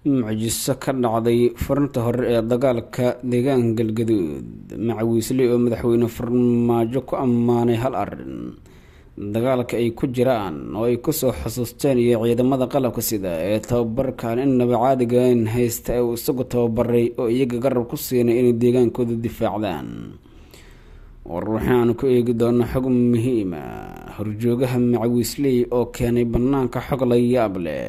mucjiso ka dhacday furinta hore ee dagaalka deegaanka galgaduud. Macawiisle oo madaxweyne farmaajo ku ammaanay hal arin dagaalka ay ku jiraan oo ay kusoo xusuusteen iyo ciidamada qalabka sida ee tababarkan in nabacaadigan haysta uu isagu tababaray oo iyaga garab ku siinay inay deegaankooda difaacdaan. waxaanu ku eegi doonaa xog muhiima horjoogaha macawiisle oo keenay banaanka xog la yaab leh.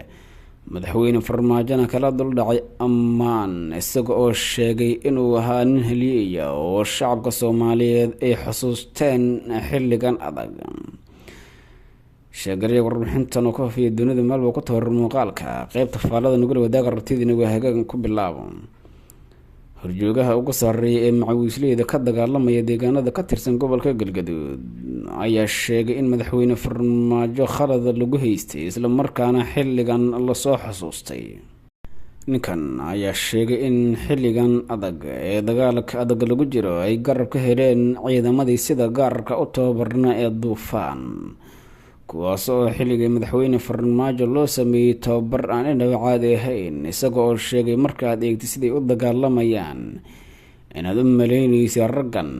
madaxweyne farmaajona kala duldhacay ammaan isaga oo sheegay inuu ahaa nin halyeeya oo shacabka Soomaaliyeed ay xusuusteen xilligan adag. sheegay warbixintan oo ka fiiyo dunida maalba ku tabar muuqaalka qaybta faalada nugul wadaaga rabtidina waa hagaag ku bilaabo. horjoogaha ugu sarreeya ee macawiisleeda ka dagaalamaya deegaanada ka tirsan gobolka Galgaduud ayaa sheegay in madaxweyne farmaajo khalad lagu haystay isla markaana xilligan la soo xusuustay. ninkan ayaa sheegay in xilligan adag ee dagaalka adag lagu jiro ay garab ka heleen ciidamadii sida gaarka u tababarna ee duufaan, kuwaas oo xilligii madaxweyne farmaajo loo sameeyey tababar aan inaba caadi ahayn, isaga oo sheegay markaad eegtay siday u dagaalamayaan inaad u malaynaysa raggan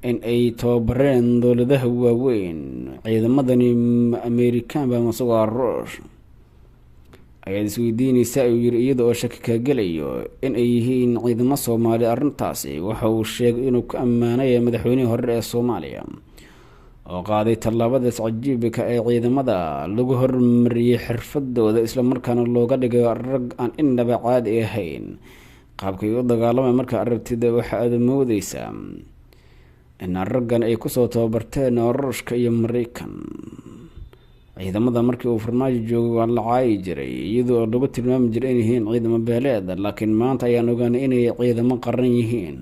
in ay tababareen dowladaha waaweyn. ciidamadani Amerikaan ba masoo Ruush ayaad isweydiinaysaa ayuu yiri iyada oo shaki ka gelayo in ay yihiin ciidamo Soomaali. arrintaasi waxa uu sheegay inuu ku ammaanay madaxweynihii hore ee Soomaaliya oo qaaday tallaabadaas cajiibka ee ciidamada lagu hormariyay xirfadooda isla markaana looga dhigay rag aan inaba caadi ahayn. qaabkay u dagaalamay marka aragtida waxa aad moodaysaa in raggan ay kusoo tababarteen Ruushka iyo Mareykan. ciidamada markii uu farmaajo joogay waa la caayi jiray iyadoo lagu tilmaami jiray inay yihiin ciidamo beeleed, laakiin maanta ayaan ogaanay inay ciidamo qaran yihiin.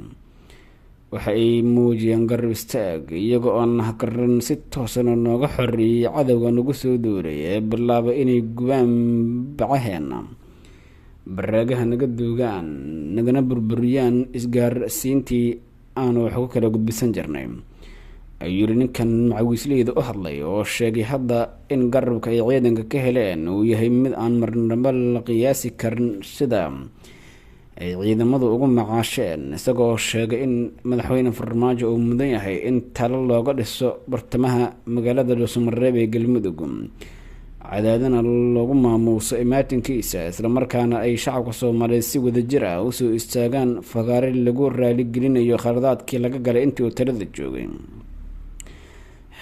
waxa ay muujiyeen garab istaag iyaga oo nahkaran si toosan nooga xoreeyay cadawga nagu soo duulay ee bilaabay inay gubaan bacaheena, baraagaha naga duugaan, nagana burburiyaan isgaarsiintii aanu wax ku kala gudbisan jirnay. ayuu yiri ninkan macawiisleeda u hadlay oo sheegay hadda in garabka ay ciidanka ka heleen uu yahay mid aan marnaba la qiyaasi karin sida ay ciidamadu ugu macaasheen, isagoo sheegay in madaxweyne farmaajo uu mudan yahay in talo looga dhiso bartamaha magaalada Dhuusamareeb ee Galmudug, cadaadana loogu maamuuso imaatinkiisa, isla markaana ay shacabka Soomaaliyeed si wadajir ah u soo istaagaan fagaare lagu raali gelinayo khaladaadkii laga galay intii uu talada joogay.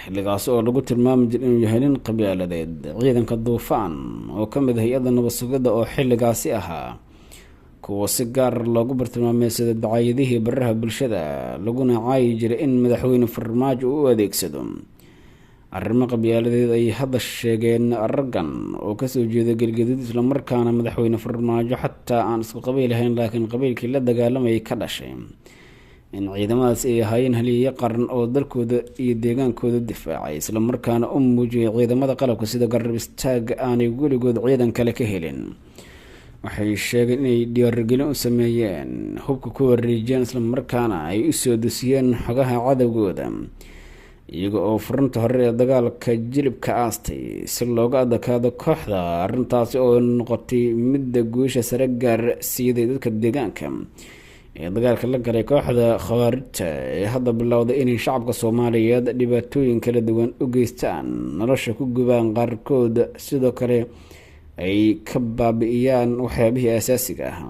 xilligaas oo lagu tilmaami jiray inuu yahay nin qabiiladeed. ciidanka duufaan oo ka mid ah hay'adda nabad sugidda oo xilligaasi ahaa kuwa si gaar loogu bartilmaameedsada dacaayadihii baraha bulshada laguna caayi jiray in madaxweyne farmaajo uu u adeegsado arrimo qabiiladeed ay hadda sheegeen raggan oo kasoo jeeda Galgaduud, isla markaana madaxweyne farmaajo xataa aan isku qabiil ahayn laakiin qabiilkii la dagaalamayay ka dhashay, in ciidamadaas ay ahaayeen halyeeyo qaran oo dalkooda iyo deegaankooda difaacay, isla markaana u muujiyay ciidamada qalabka sida garab istaaga aanay weligood ciidan kale ka helin. waxay sheegeen inay dhiirigelin u sameeyeen, hubka ku wareejiyeen, isla markaana ay u soo dusiyeen xogaha cadawgooda iyaga oo furinta hore ee dagaalka jilibka aastay si looga adkaado kooxda. arrintaasi oo noqotay midda guusha sare gaar siiday dadka deegaanka ee dagaalka la galay kooxda khawaarijta ee hadda bilowday inay shacabka Soomaaliyeed dhibaatooyin kala duwan u geystaan, nolosha ku gubaan, qaarkood sidoo kale ay ka baabi'iyaan waxyaabihii asaasiga ah.